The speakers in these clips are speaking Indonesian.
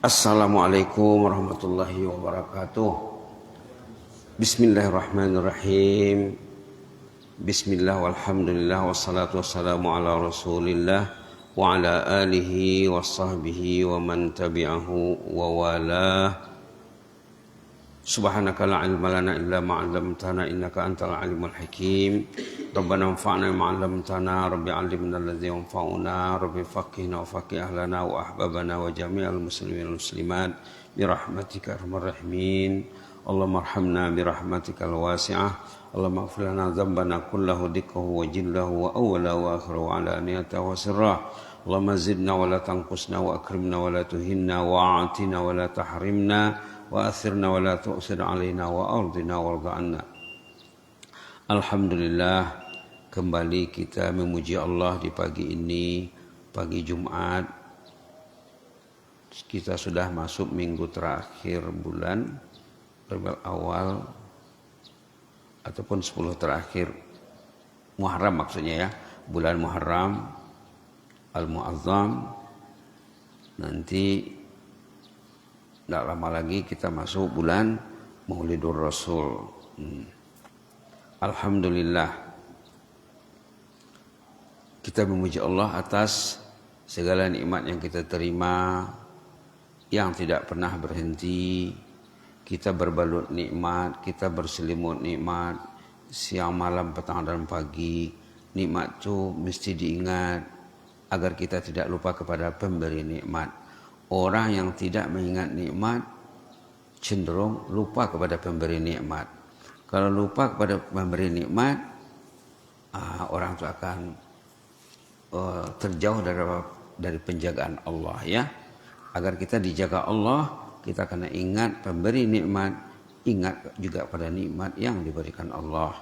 Assalamualaikum warahmatullahi wabarakatuh. Bismillahirrahmanirrahim. Bismillah walhamdulillah wassalatu wassalamu ala rasulillah wa ala alihi wa sahbihi wa man tabi'ahu wa walah. Subhanaka la ilma lana illa ma 'allamtana innaka antal alimul hakim. Rabbana anfa'na bima 'allamtana, rabbi 'allimna alladhi yanfa'una, rabbi faqihna wa faqih ahlana wa ahbabana wa jami'al muslimin wal muslimat bi rahmatika arhamar rahimin. Allahumma arhamna bi rahmatikal wasi'ah. Allahumma ighfir lana dhanbana kullahu dikkahu wa jillahu wa awwalahu wa akhirahu wa 'alaniyatahu wa sirrahu. Allahumma zidna wa la tanqusna wa akrimna wa la tuhinna wa a'tina wa la tahrimna wa athirna wa la tu'sir alaina wa ardina warda anna. Alhamdulillah, kembali kita memuji Allah di pagi ini, pagi Jumat. Kita sudah masuk minggu terakhir bulan Rabiul Awal ataupun 10 terakhir Muharram maksudnya ya, bulan Muharram Al-Mu'azzam. Nanti tidak lama lagi kita masuk bulan Maulidur Rasul. Alhamdulillah, kita memuji Allah atas segala nikmat yang kita terima yang tidak pernah berhenti. Kita berbalut nikmat, kita berselimut nikmat, siang malam petang dan pagi. Nikmat itu mesti diingat agar kita tidak lupa kepada pemberi nikmat. Orang yang tidak mengingat nikmat cenderung lupa kepada pemberi nikmat. Kalau lupa kepada pemberi nikmat, orang itu akan terjauh dari penjagaan Allah ya. Agar kita dijaga Allah, kita kena ingat pemberi nikmat, ingat juga pada nikmat yang diberikan Allah.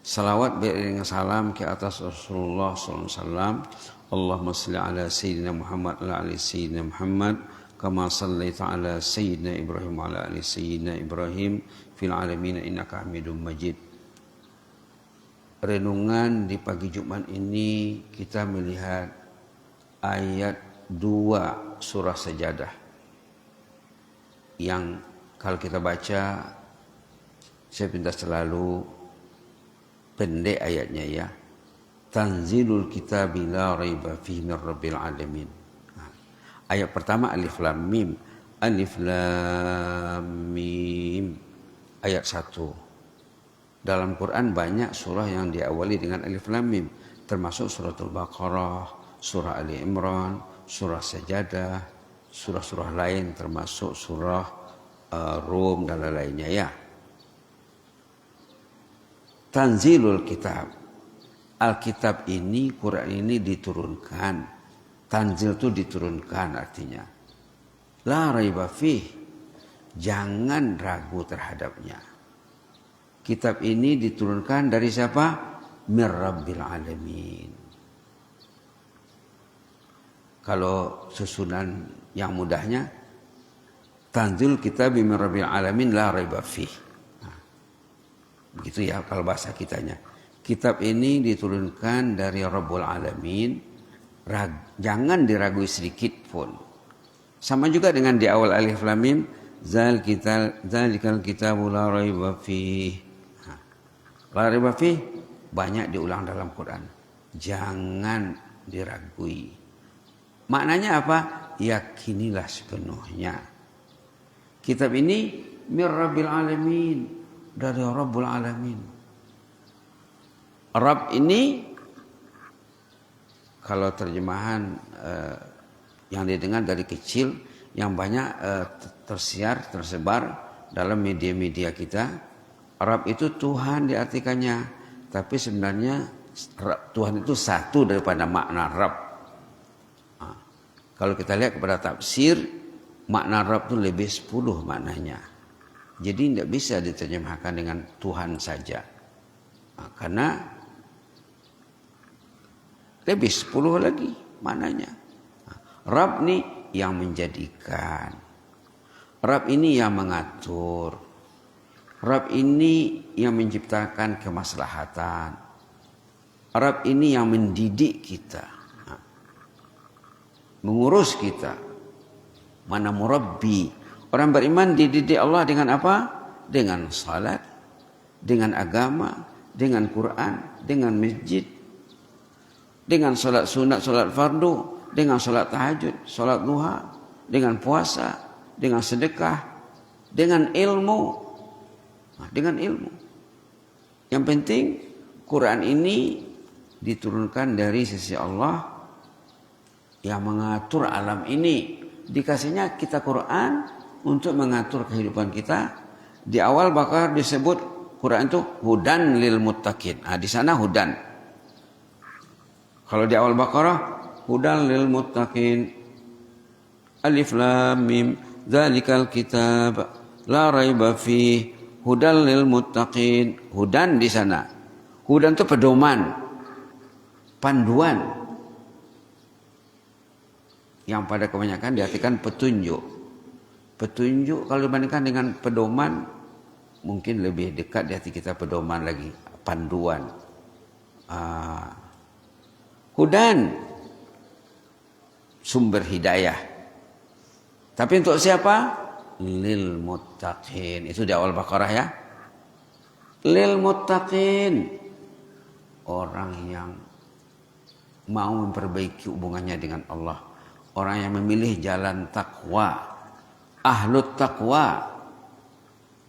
Salawat beriringan salam ke atas Rasulullah SAW. Allahumma salli ala Sayyidina Muhammad wa ala Sayyidina Muhammad kama sallaita ala Sayyidina Ibrahim wa ala ali Sayyidina Ibrahim fil alamin innaka Hamidum Majid. Renungan di pagi Jumat ini kita melihat ayat 2 surah Sajadah yang kalau kita baca, saya pinta selalu pendek ayatnya ya. Tanzilul kitabi la raiba fihi mir rabbil alamin. Ayat pertama alif lam mim. Alif lam mim. Ayat 1. Dalam Quran banyak surah yang diawali dengan alif lam mim, termasuk suratul Baqarah, surah Ali Imran, surah Sajadah, surah-surah lain termasuk surah Rum dan lainnya ya. Tanzilul kitab. Alkitab ini, Quran ini diturunkan. Tanzil itu diturunkan artinya. La raiba fih. Jangan ragu terhadapnya. Kitab ini diturunkan dari siapa? Mir Rabbil Alamin. Kalau susunan yang mudahnya, Tanzil kitab mir Rabbil Alamin la raiba fih. Begitu ya kalau bahasa kitanya. Kitab ini diturunkan dari Rabbul Alamin. Jangan diragui sedikit pun. Sama juga dengan di awal alif lam mim. Zalikal kitabu la raiba fih. La raiba fih banyak diulang dalam Quran. Jangan diragui. Maknanya apa? Yakinilah sepenuhnya. Kitab ini mir Rabbil Alamin. Dari Rabbul Alamin. Rabb ini kalau terjemahan yang didengar dari kecil yang banyak tersebar dalam media-media kita, Rabb itu Tuhan diartikannya, tapi sebenarnya Tuhan itu satu daripada makna Rabb. Kalau kita lihat kepada tafsir, makna Rabb itu lebih 10 maknanya. Jadi tidak bisa diterjemahkan dengan Tuhan saja. Karena lebih 10 lagi maknanya. Rabb ini yang menjadikan. Rabb ini yang mengatur. Rabb ini yang menciptakan kemaslahatan. Rabb ini yang mendidik kita. Mengurus kita. Mana murabbi? Orang beriman dididik Allah dengan apa? Dengan salat, dengan agama, dengan Quran, dengan masjid, dengan salat sunat, salat fardu, dengan salat tahajud, salat duha, dengan puasa, dengan sedekah, dengan ilmu. Nah, dengan ilmu. Yang penting Quran ini diturunkan dari sisi Allah yang mengatur alam ini. Dikasihnya kita Quran untuk mengatur kehidupan kita. Di awal Baqarah disebut Quran itu hudan lil muttaqin. Nah, di sana hudan. Kalau di awal Baqarah hudan lil muttaqin. Alif lam mim dzalikal kitab la raiba fih hudan lil muttaqin. Hudan di sana. Hudan itu pedoman, panduan. Yang pada kebanyakan diartikan petunjuk. Petunjuk kalau dibandingkan dengan pedoman mungkin lebih dekat di hati kita pedoman lagi, panduan. Hudan sumber hidayah. Tapi untuk siapa? Lil muttaqin. Itu di awal Baqarah ya. Lil muttaqin. Orang yang mau memperbaiki hubungannya dengan Allah. Orang yang memilih jalan takwa. Ahlut takwa.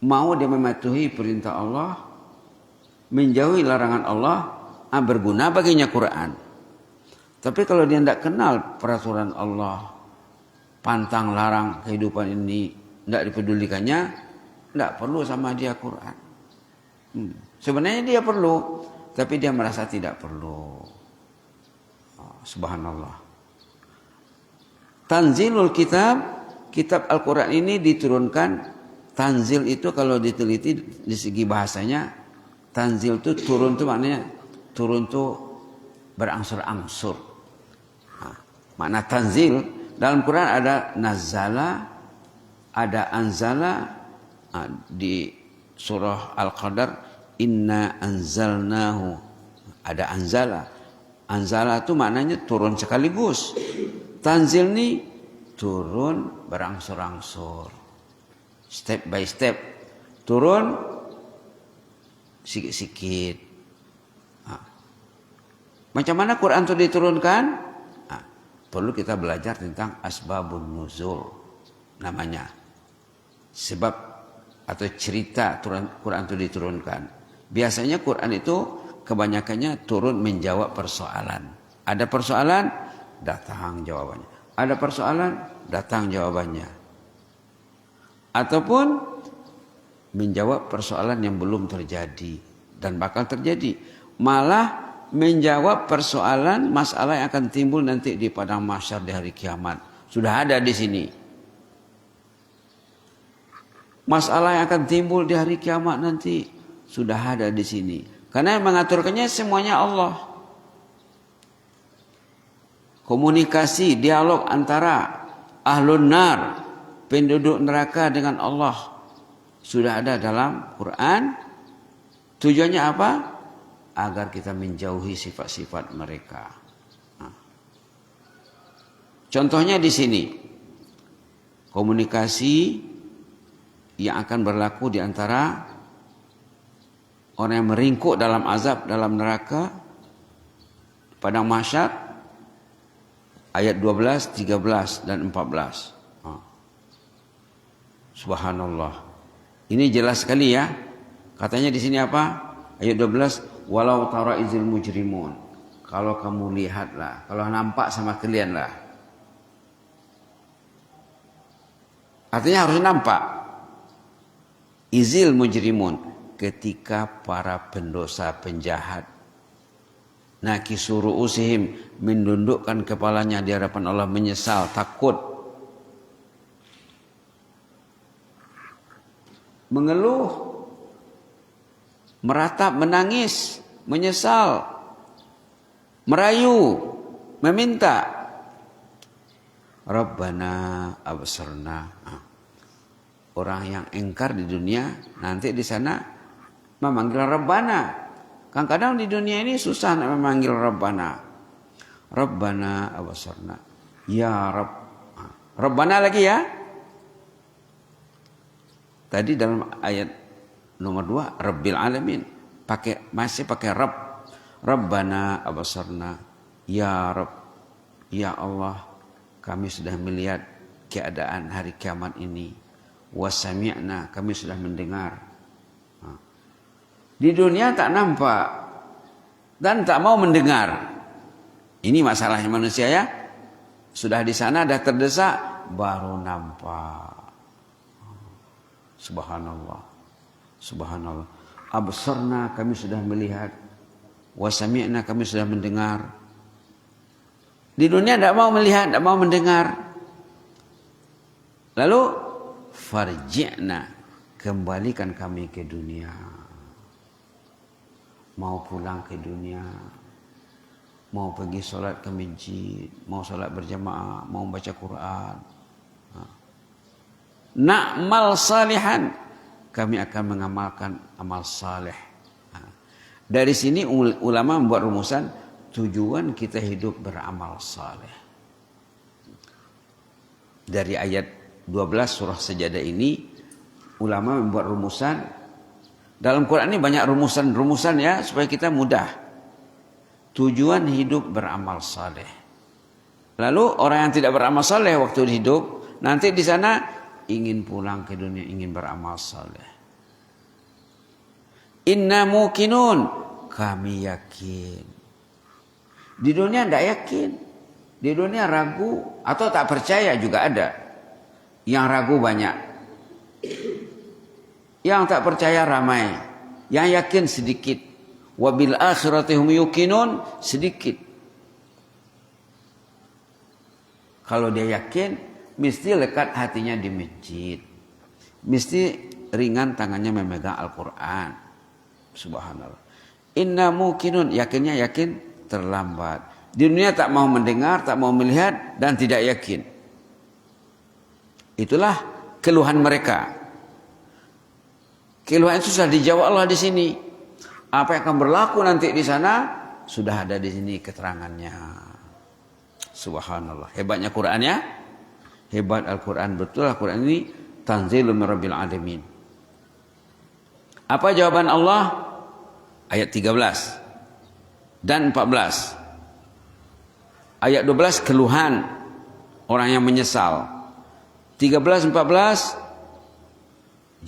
Mau dia mematuhi perintah Allah. Menjauhi larangan Allah. Berguna baginya Quran. Tapi kalau dia tidak kenal peraturan Allah. Pantang larang kehidupan ini. Tidak dipedulikannya. Tidak perlu sama dia Quran. Sebenarnya dia perlu. Tapi dia merasa tidak perlu. Subhanallah. Tanzilul kitab, kitab Al-Quran ini diturunkan. Tanzil itu kalau diteliti di segi bahasanya, tanzil itu turun itu maknanya turun itu berangsur-angsur. Nah, makna tanzil dalam Quran ada nazala, ada anzala. Di surah Al-Qadar inna anzalnahu, ada anzala. Anzala itu maknanya turun sekaligus. Tanzil ini turun berangsur-angsur. Step by step. Turun sikit-sikit. Macam mana Quran itu diturunkan? Perlu kita belajar tentang asbabun nuzul. Namanya. Sebab atau cerita Quran itu diturunkan. Biasanya Quran itu kebanyakannya turun menjawab persoalan. Ada persoalan, datang jawabannya. Ada persoalan, datang jawabannya. Ataupun menjawab persoalan yang belum terjadi dan bakal terjadi. Malah menjawab persoalan masalah yang akan timbul nanti di padang mahsyar di hari kiamat. Sudah ada di sini. Masalah yang akan timbul di hari kiamat nanti sudah ada di sini. Karena yang mengaturkannya semuanya Allah. Komunikasi, dialog antara ahlun nar, penduduk neraka dengan Allah sudah ada dalam Quran. Tujuannya apa? Agar kita menjauhi sifat-sifat mereka. Contohnya di sini. Komunikasi yang akan berlaku di antara orang yang meringkuk dalam azab dalam neraka pada mahsyar. Ayat 12, 13 dan 14. Subhanallah. Ini jelas sekali ya. Katanya di sini apa? Ayat 12, walau tara izil mujrimun. Kalau kamu lihatlah, kalau nampak sama kalian lah. Artinya harus nampak. Izil mujrimun, ketika para pendosa penjahat nakisu ru'usihim, menundukkan kepalanya di hadapan Allah, menyesal, takut, mengeluh, meratap, menangis, menyesal, merayu, meminta. Rabbana absarna. Orang yang engkar di dunia nanti di sana memanggil Rabbana. Kadang-kadang di dunia ini susah nak memanggil Rabbana. Rabbana abasarna. Ya Rabb. Rabbana lagi ya. Tadi dalam ayat nomor 2 Rabbil Alamin masih pakai Rabb. Rabbana abasarna, ya Rabb, ya Allah, kami sudah melihat keadaan hari kiamat ini. Wasami'na, kami sudah mendengar. Di dunia tak nampak dan tak mau mendengar. Ini masalahnya manusia ya. Sudah di sana dah terdesak baru nampak. Subhanallah. Subhanallah. Absarna, kami sudah melihat. Wasami'na, kami sudah mendengar. Di dunia tidak mau melihat, tidak mau mendengar. Lalu farji'na, kembalikan kami ke dunia. Mau pulang ke dunia, mau pergi solat ke masjid, mau solat berjamaah, mau baca Quran. Na'mal salihan, kami akan mengamalkan amal saleh. Dari sini ulama membuat rumusan tujuan kita hidup beramal saleh. Dari ayat 12 surah Sajadah ini ulama membuat rumusan. Dalam Quran ini banyak rumusan-rumusan ya supaya kita mudah. Tujuan hidup beramal saleh. Lalu orang yang tidak beramal saleh waktu hidup, nanti di sana ingin pulang ke dunia, ingin beramal saleh. Inna muqinun, kami yakin. Di dunia tidak yakin. Di dunia ragu atau tak percaya juga ada. Yang ragu banyak. Yang tak percaya ramai. Yang yakin sedikit. Wabil akhirati hum yuqinun, sedikit. Kalau dia yakin, mesti lekat hatinya di masjid. Mesti ringan tangannya memegang Al-Quran. Subhanallah. Inna muqinun, yakinnya yakin terlambat. Di dunia tak mau mendengar, tak mau melihat, dan tidak yakin. Itulah keluhan mereka. Keluhan itu sudah dijawab Allah di sini. Apa yang akan berlaku nanti di sana sudah ada di sini keterangannya. Subhanallah. Hebatnya Quran ya. Hebat Al-Quran. Betul Al-Quran ini tanzilun min rabbil alamin. Apa jawaban Allah? Ayat 13 dan 14. Ayat 12 keluhan orang yang menyesal. 13 14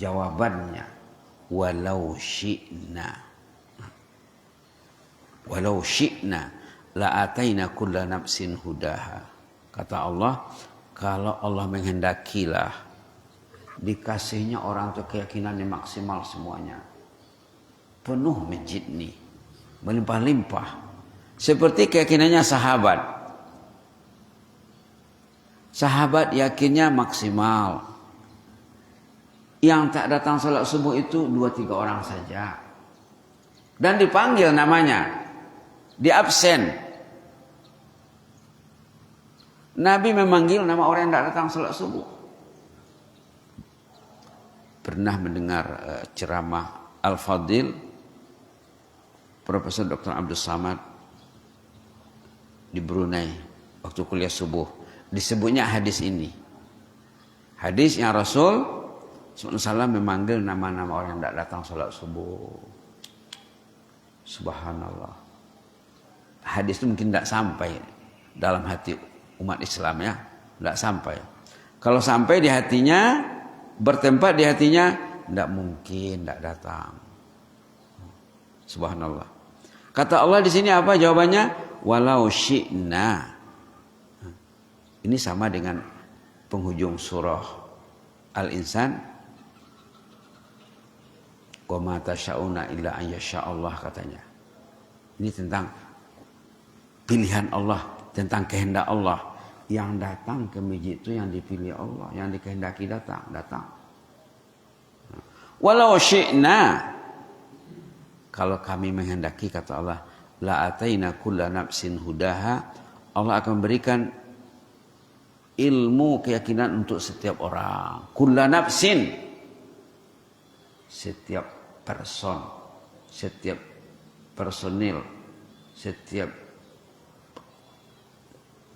jawabannya. Walau syi'na. Walau syi'na la ataina kulla nafsin hudaha. Kata Allah, kalau Allah menghendakilah dikasihnya orang itu keyakinan yang maksimal semuanya. Penuh masjid ini, melimpah-limpah. Seperti keyakinannya sahabat. Sahabat yakinnya maksimal. Yang tak datang salat subuh itu 2-3 orang saja. Dan dipanggil namanya. Di absen. Nabi memanggil nama orang yang tak datang salat subuh. Pernah mendengar ceramah Al-Fadil Profesor Dr. Abdul Samad di Brunei waktu kuliah subuh, disebutnya hadis ini. Hadis yang Rasul SAW memanggil nama-nama orang yang tidak datang sholat subuh. Subhanallah. Hadis itu mungkin tidak sampai dalam hati umat Islam ya, tidak sampai. Kalau sampai di hatinya, bertempat di hatinya, tidak mungkin tidak datang. Subhanallah. Kata Allah di sini apa jawabannya? Walau syi'na. Ini sama dengan penghujung surah Al-Insan. Wa ma tasyauna illa an yasha'allah katanya. Ini tentang pilihan Allah, tentang kehendak Allah. Yang datang ke masjid itu yang dipilih Allah, yang dikehendaki datang. Walau syi'na. Kalau kami menghendaki, kata Allah, la ataina kulla nafsin hudaha, Allah akan berikan ilmu keyakinan untuk setiap orang. Kulla nafsin, setiap person, setiap personil, setiap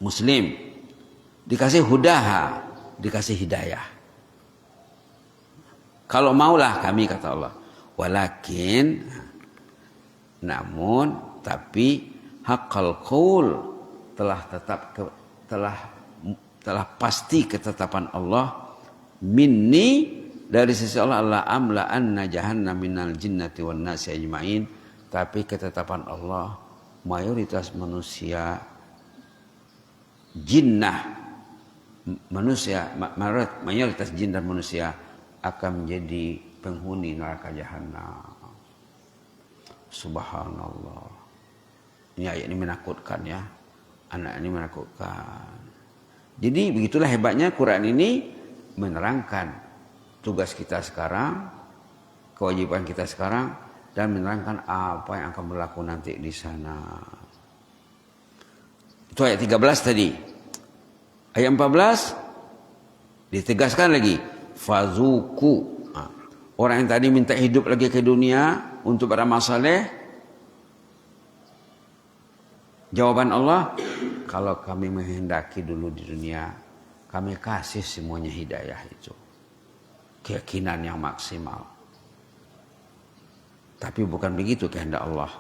muslim dikasih hudaha, dikasih hidayah. Kalau maulah kami, kata Allah. Walakin, namun, tapi haqqal qaul telah pasti ketetapan Allah minni, dari sisi Allah amla anna jahannam minal jinnati wan nasi ajmain. Tapi ketetapan Allah, mayoritas manusia jinnah, manusia mayoritas jin dan manusia akan menjadi penghuni neraka jahanam. Subhanallah. Ini ayat ini menakutkan ya. Anak ini menakutkan. Jadi begitulah hebatnya Quran ini menerangkan tugas kita sekarang, kewajiban kita sekarang, dan menerangkan apa yang akan berlaku nanti di sana. Itu ayat 13 tadi. Ayat 14 ditegaskan lagi, fazuku. Orang yang tadi minta hidup lagi ke dunia untuk beramal saleh, jawaban Allah, kalau kami menghendaki dulu di dunia, kami kasih semuanya hidayah itu. Keyakinan yang maksimal. Tapi bukan begitu kehendak Allah.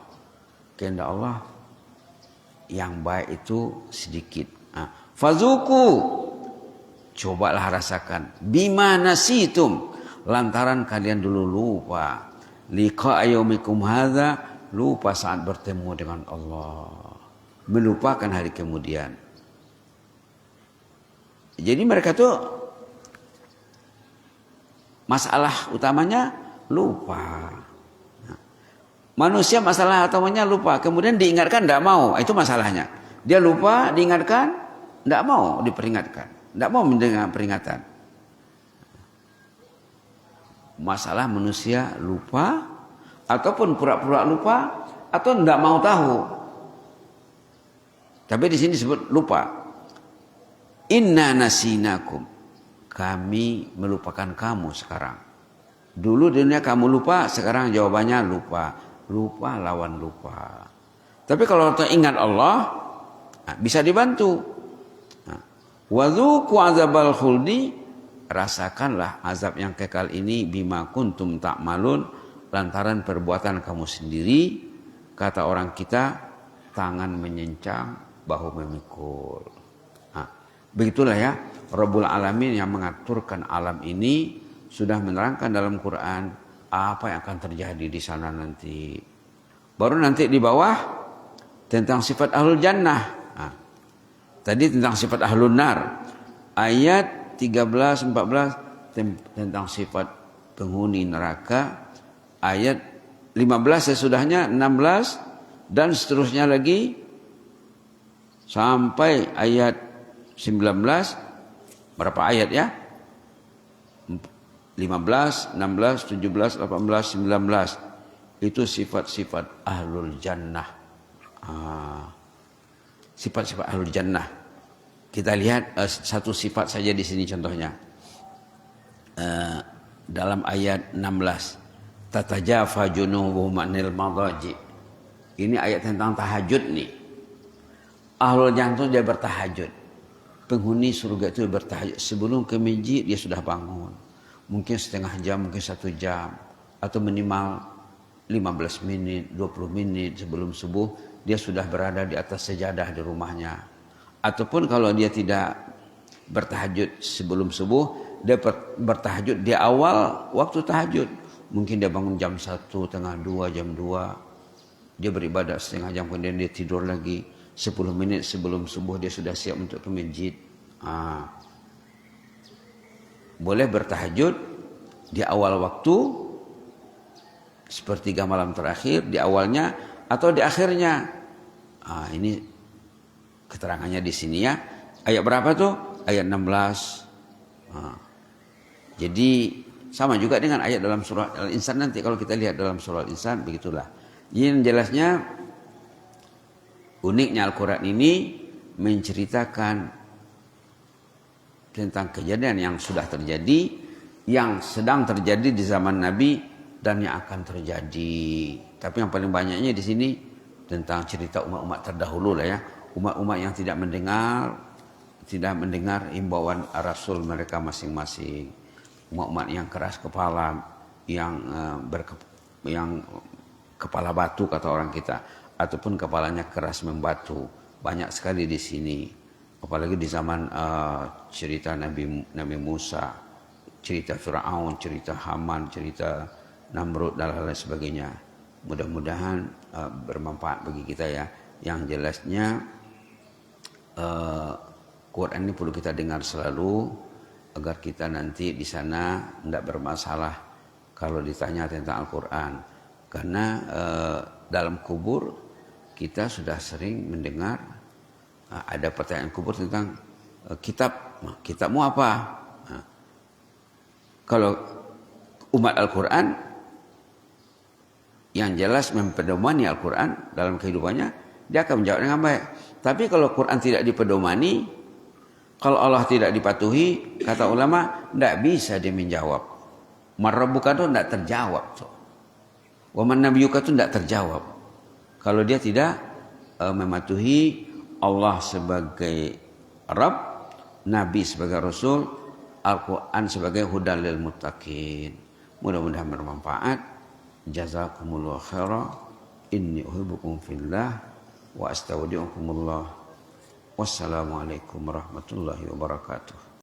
Kehendak Allah yang baik itu sedikit. Fazuku, cobalah rasakan. Bima nasitum, lantaran kalian dulu lupa. Liqa yaumikum hadza, lupa saat bertemu dengan Allah. Melupakan hari kemudian. Jadi mereka tuh masalah utamanya lupa. Manusia masalah utamanya lupa, kemudian diingatkan tidak mau, itu masalahnya. Dia lupa, diingatkan, tidak mau diperingatkan, tidak mau mendengar peringatan. Masalah manusia lupa, ataupun pura-pura lupa, atau tidak mau tahu. Tapi di sini disebut lupa. Inna nasinakum, kami melupakan kamu sekarang. Dulu di dunia kamu lupa, sekarang jawabannya lupa. Lupa lawan lupa. Tapi kalau ingat Allah, bisa dibantu. Wadzuqu azabal khuldi, rasakanlah azab yang kekal ini bima kuntum ta'malun, lantaran perbuatan kamu sendiri. Kata orang kita, tangan menyencang, bahu memikul. Begitulah ya, Rabbul Alamin yang mengaturkan alam ini sudah menerangkan dalam Quran apa yang akan terjadi di sana nanti. Baru nanti di bawah tentang sifat ahlul jannah. Tadi tentang sifat ahlun nar. Ayat 13, 14 tentang sifat penghuni neraka. Ayat 15 sesudahnya, 16 dan seterusnya lagi sampai ayat 19. Berapa ayat ya? 15, 16, 17, 18, 19. Itu sifat-sifat ahlul jannah. Sifat-sifat ahlul jannah. Kita lihat satu sifat saja di sini contohnya. Dalam ayat 16. Tatajafa junubuhum anil madaji. Ini ayat tentang tahajud nih. Ahlul jannah itu dia bertahajud. Penghuni surga itu bertahajud. Sebelum ke masjid dia sudah bangun. Mungkin setengah jam, mungkin 1 jam. Atau minimal 15 menit, 20 menit sebelum subuh. Dia sudah berada di atas sejadah di rumahnya. Ataupun kalau dia tidak bertahajud sebelum subuh, dia bertahajud di awal waktu tahajud. Mungkin dia bangun jam 1, tengah 2, jam 2. Dia beribadah setengah jam, kemudian dia tidur lagi. 10 menit sebelum subuh dia sudah siap untuk ke masjid. Boleh bertahajud di awal waktu, sepertiga malam terakhir, di awalnya atau di akhirnya. Ini keterangannya di sini ya. Ayat berapa tuh? Ayat 16. Jadi sama juga dengan ayat dalam surah Al-Insan nanti. Kalau kita lihat dalam surah Al-Insan, begitulah. Yang jelasnya, uniknya Al-Quran ini menceritakan tentang kejadian yang sudah terjadi, yang sedang terjadi di zaman Nabi, dan yang akan terjadi. Tapi yang paling banyaknya di sini tentang cerita umat-umat terdahulu lah ya. Umat-umat yang tidak mendengar imbauan Rasul mereka masing-masing. umat yang keras kepala, yang yang kepala batu kata orang kita, ataupun kepalanya keras membatu. Banyak sekali di sini, apalagi di zaman cerita Nabi Musa, cerita Firaun, cerita Haman, cerita Namrud dan lain sebagainya. Mudah-mudahan bermanfaat bagi kita ya. Yang jelasnya Quran ini perlu kita dengar selalu agar kita nanti di sana tidak bermasalah kalau ditanya tentang Al-Quran. Karena dalam kubur kita sudah sering mendengar ada pertanyaan kubur tentang kitabmu apa? Kalau umat Al-Quran yang jelas mempedomani Al-Quran dalam kehidupannya, dia akan menjawab dengan baik. Tapi kalau Quran tidak dipedomani, kalau Allah tidak dipatuhi, kata ulama, tidak bisa dia menjawab. Marabbuka itu tidak terjawab. Waman nabiyuka itu tidak terjawab. Kalau dia tidak mematuhi Allah sebagai Rabb, Nabi sebagai Rasul, Al-Quran sebagai hudan lil muttaqin. Mudah-mudahan bermanfaat. Jazakumullah khairan. Inni uhibbukum fillah wa astaudiukumullah. Wassalamualaikum warahmatullahi wabarakatuh.